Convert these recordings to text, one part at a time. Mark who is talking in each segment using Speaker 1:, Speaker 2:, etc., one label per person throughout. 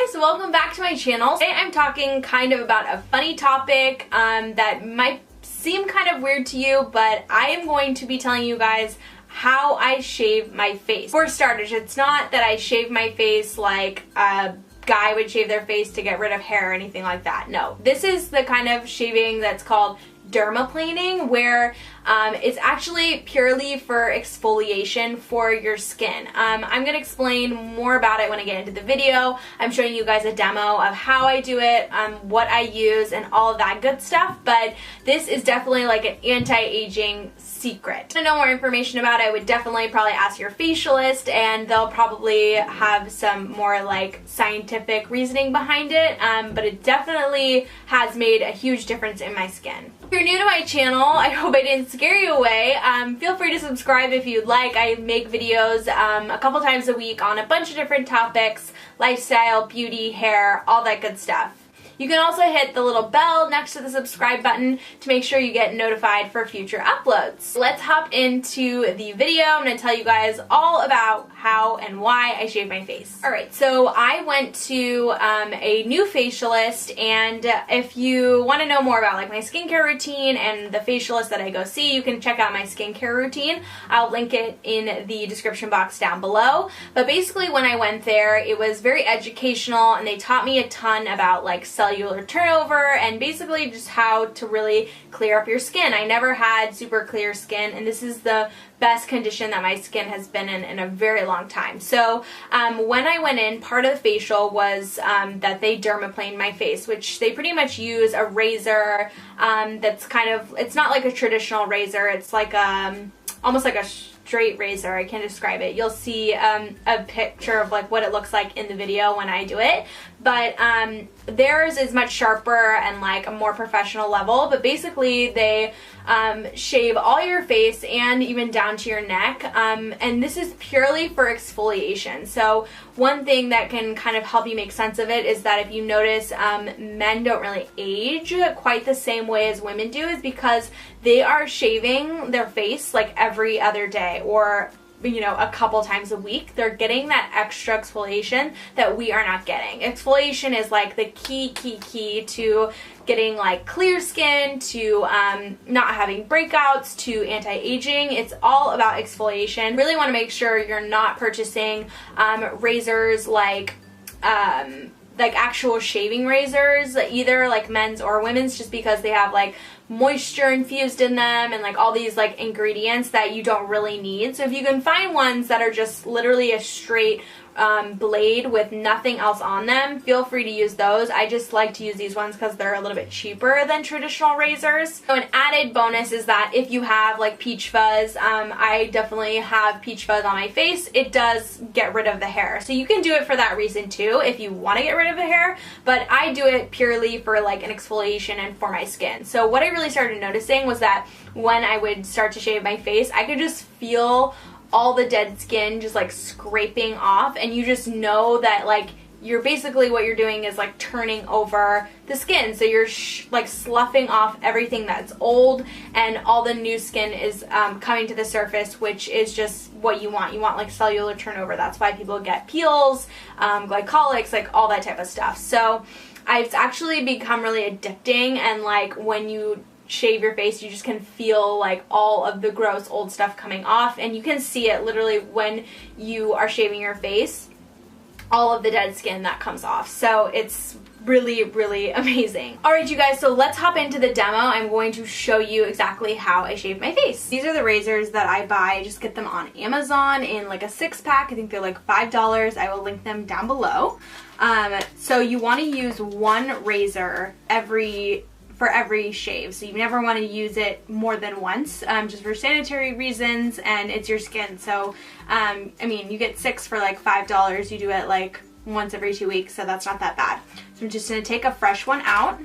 Speaker 1: guys, welcome back to my channel. Today I'm talking kind of about a funny topic that might seem kind of weird to you, but I am going to be telling you guys how I shave my face. For starters, it's not that I shave my face like a guy would shave their face to get rid of hair or anything like that. No, this is the kind of shaving that's called dermaplaning, where it's actually purely for exfoliation for your skin. I'm going to explain more about it when I get into the video. I'm showing you guys a demo of how I do it, what I use, and all of that good stuff, but this is definitely like an anti-aging secret. To know more information about it, I would definitely probably ask your facialist, and they'll probably have some more like scientific reasoning behind it, but it definitely has made a huge difference in my skin. If you're new to my channel, I hope I didn't scare you away. Feel free to subscribe if you'd like. I make videos a couple times a week on a bunch of different topics: lifestyle, beauty, hair, all that good stuff. You can also hit the little bell next to the subscribe button to make sure you get notified for future uploads. Let's hop into the video. I'm going to tell you guys all about how and why I shave my face. Alright, so I went to a new facialist, and if you want to know more about like my skincare routine and the facialist that I go see, you can check out my skincare routine. I'll link it in the description box down below. But basically when I went there, it was very educational, and they taught me a ton about like cellular turnover and basically just how to really clear up your skin. I never had super clear skin, and this is the best condition that my skin has been in a very long time. So when I went in, part of the facial was that they dermaplaned my face, which they pretty much use a razor that's kind of, it's not like a traditional razor, it's like almost like a straight razor. I can't describe it. You'll see a picture of like what it looks like in the video when I do it, but theirs is much sharper and like a more professional level. But basically they shave all your face and even down to your neck, and this is purely for exfoliation. So one thing that can kind of help you make sense of it is that if you notice men don't really age quite the same way as women do, is because they are shaving their face like every other day, or you know, a couple times a week. They're getting that extra exfoliation that we are not getting. Exfoliation is like the key to getting like clear skin, to not having breakouts, to anti-aging. It's all about exfoliation. Really want to make sure you're not purchasing razors like actual shaving razors, either like men's or women's, just because they have like moisture infused in them and like all these like ingredients that you don't really need. So if you can find ones that are just literally a straight blade with nothing else on them, feel free to use those. I just like to use these ones because they're a little bit cheaper than traditional razors. So an added bonus is that if you have like peach fuzz, I definitely have peach fuzz on my face. It does get rid of the hair. So you can do it for that reason too, if you want to get rid of the hair, but I do it purely for like an exfoliation and for my skin. So what I really started noticing was that when I would start to shave my face, I could just feel all the dead skin just like scraping off, and you just know that like you're basically, what you're doing is like turning over the skin. So you're like sloughing off everything that's old, and all the new skin is coming to the surface, which is just what you want. You want like cellular turnover. That's why people get peels, glycolics, like all that type of stuff. So it's actually become really addicting, and like when you shave your face, you just can feel like all of the gross old stuff coming off, and you can see it literally when you are shaving your face, all of the dead skin that comes off. So it's really amazing. Alright you guys, so let's hop into the demo. I'm going to show you exactly how I shave my face. These are the razors that I buy. I just get them on Amazon in like a 6-pack. I think they're like $5. I will link them down below. So you want to use one razor for every shave. So you never want to use it more than once, just for sanitary reasons, and it's your skin. So, I mean, you get 6 for like $5. You do it like once every 2 weeks, so that's not that bad. So I'm just going to take a fresh one out.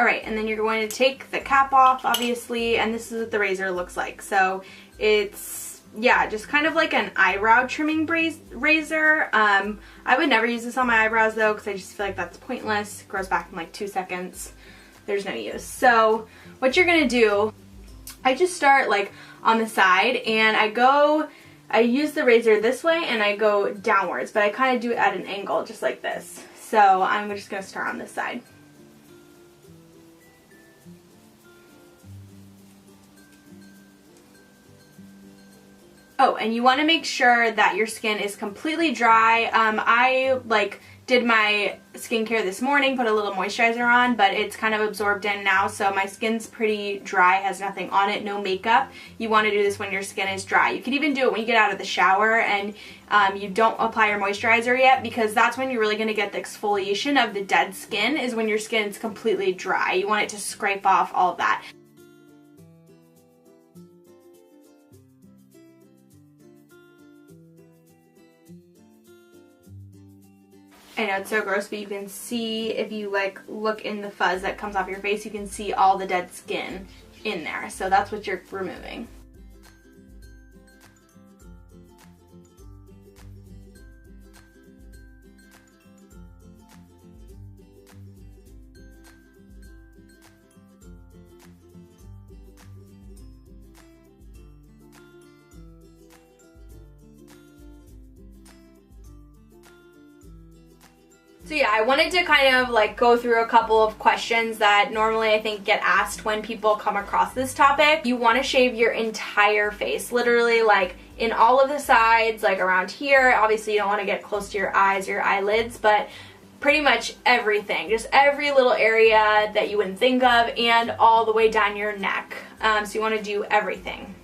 Speaker 1: Alright, and then you're going to take the cap off, obviously, and this is what the razor looks like. So it's, yeah, just kind of like an eyebrow trimming razor. I would never use this on my eyebrows though, because I just feel like that's pointless. It grows back in like 2 seconds. There's no use. So what you're gonna do, I just start like on the side, and I use the razor this way and I go downwards, but I kind of do it at an angle just like this. So I'm just going to start on this side. Oh, and you want to make sure that your skin is completely dry. I did my skincare this morning, put a little moisturizer on, but it's kind of absorbed in now, so my skin's pretty dry, has nothing on it, no makeup. You want to do this when your skin is dry. You can even do it when you get out of the shower and you don't apply your moisturizer yet, because that's when you're really going to get the exfoliation of the dead skin, is when your skin is completely dry. You want it to scrape off all of that. I know it's so gross, but you can see, if you look in the fuzz that comes off your face, you can see all the dead skin in there. So that's what you're removing. So yeah, I wanted to kind of go through a couple of questions that normally I think get asked when people come across this topic. You want to shave your entire face, literally in all of the sides, around here. Obviously you don't want to get close to your eyes or your eyelids, but pretty much everything, just every little area that you wouldn't think of, and all the way down your neck. So you want to do everything.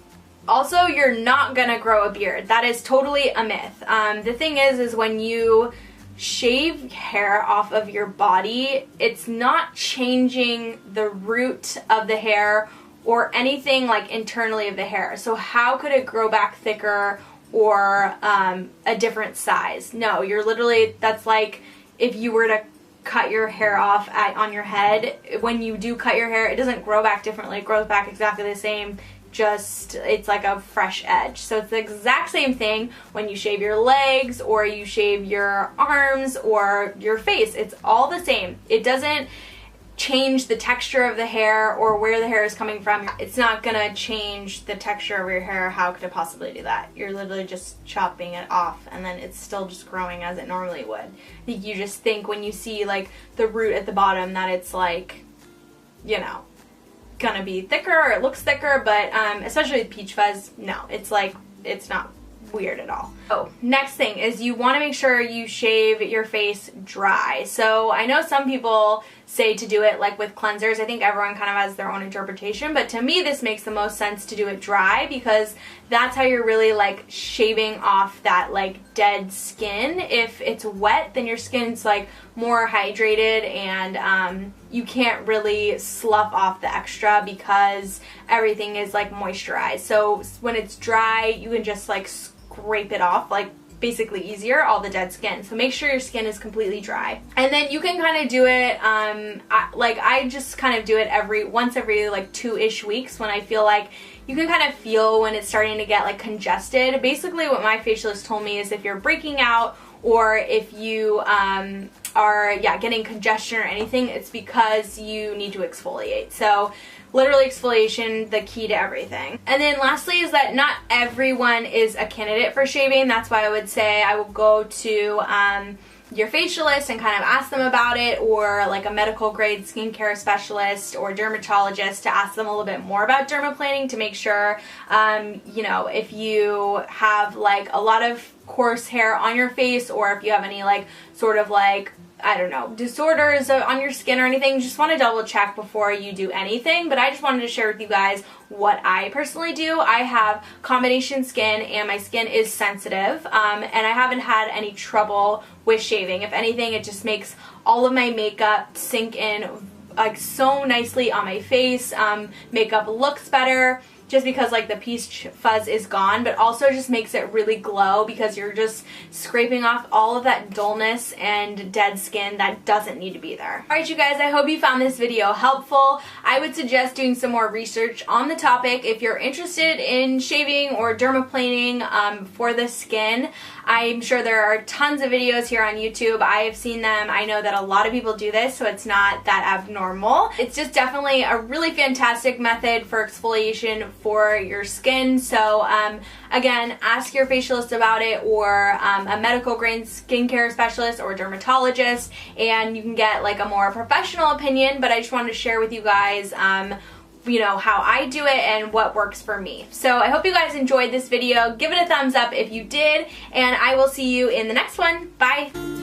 Speaker 1: Also, you're not gonna grow a beard. That is totally a myth. The thing is when you shave hair off of your body, it's not changing the root of the hair or anything internally of the hair. So how could it grow back thicker or a different size? No, you're literally, that's like if you were to cut your hair off on your head. When you do cut your hair, it doesn't grow back differently. It grows back exactly the same, just it's like a fresh edge. So it's the exact same thing when you shave your legs or you shave your arms or your face. It's all the same. It doesn't change the texture of the hair or where the hair is coming from. It's not gonna change the texture of your hair. How could it possibly do that? You're literally just chopping it off and then it's still just growing as it normally would. I think you just think when you see the root at the bottom that it's gonna be thicker or it looks thicker, but especially with peach fuzz, no, it's not weird at all. Oh, next thing is you want to make sure you shave your face dry. So I know some people say to do it with cleansers. I think everyone kind of has their own interpretation, but to me this makes the most sense to do it dry, because that's how you're really shaving off that dead skin. If it's wet, then your skin's more hydrated and you can't really slough off the extra because everything is moisturized. So when it's dry, you can just scrape it off basically easier, all the dead skin. So make sure your skin is completely dry. And then you can kind of do it, I just kind of do it once every 2-ish weeks when I feel you can kind of feel when it's starting to get congested. Basically what my facialist told me is if you're breaking out or if you are getting congestion or anything, it's because you need to exfoliate. So literally exfoliation, the key to everything. And then lastly is that not everyone is a candidate for shaving. That's why I would say I will go to your facialist and kind of ask them about it, or a medical grade skincare specialist or dermatologist to ask them a little bit more about dermaplaning to make sure, if you have a lot of coarse hair on your face, or if you have any I don't know, disorders on your skin or anything, just want to double check before you do anything. But I just wanted to share with you guys what I personally do. I have combination skin and my skin is sensitive, and I haven't had any trouble with shaving. If anything, it just makes all of my makeup sink in so nicely on my face. Makeup looks better just because the peach fuzz is gone, but also just makes it really glow because you're just scraping off all of that dullness and dead skin that doesn't need to be there. Alright you guys, I hope you found this video helpful. I would suggest doing some more research on the topic if you're interested in shaving or dermaplaning for the skin. I'm sure there are tons of videos here on YouTube. I have seen them. I know that a lot of people do this, so it's not that abnormal. It's just definitely a really fantastic method for exfoliation for your skin. So again, ask your facialist about it, or a medical grade skincare specialist or dermatologist, and you can get like a more professional opinion. But I just wanted to share with you guys you know, how I do it and what works for me. So I hope you guys enjoyed this video. Give it a thumbs up if you did, and I will see you in the next one. Bye!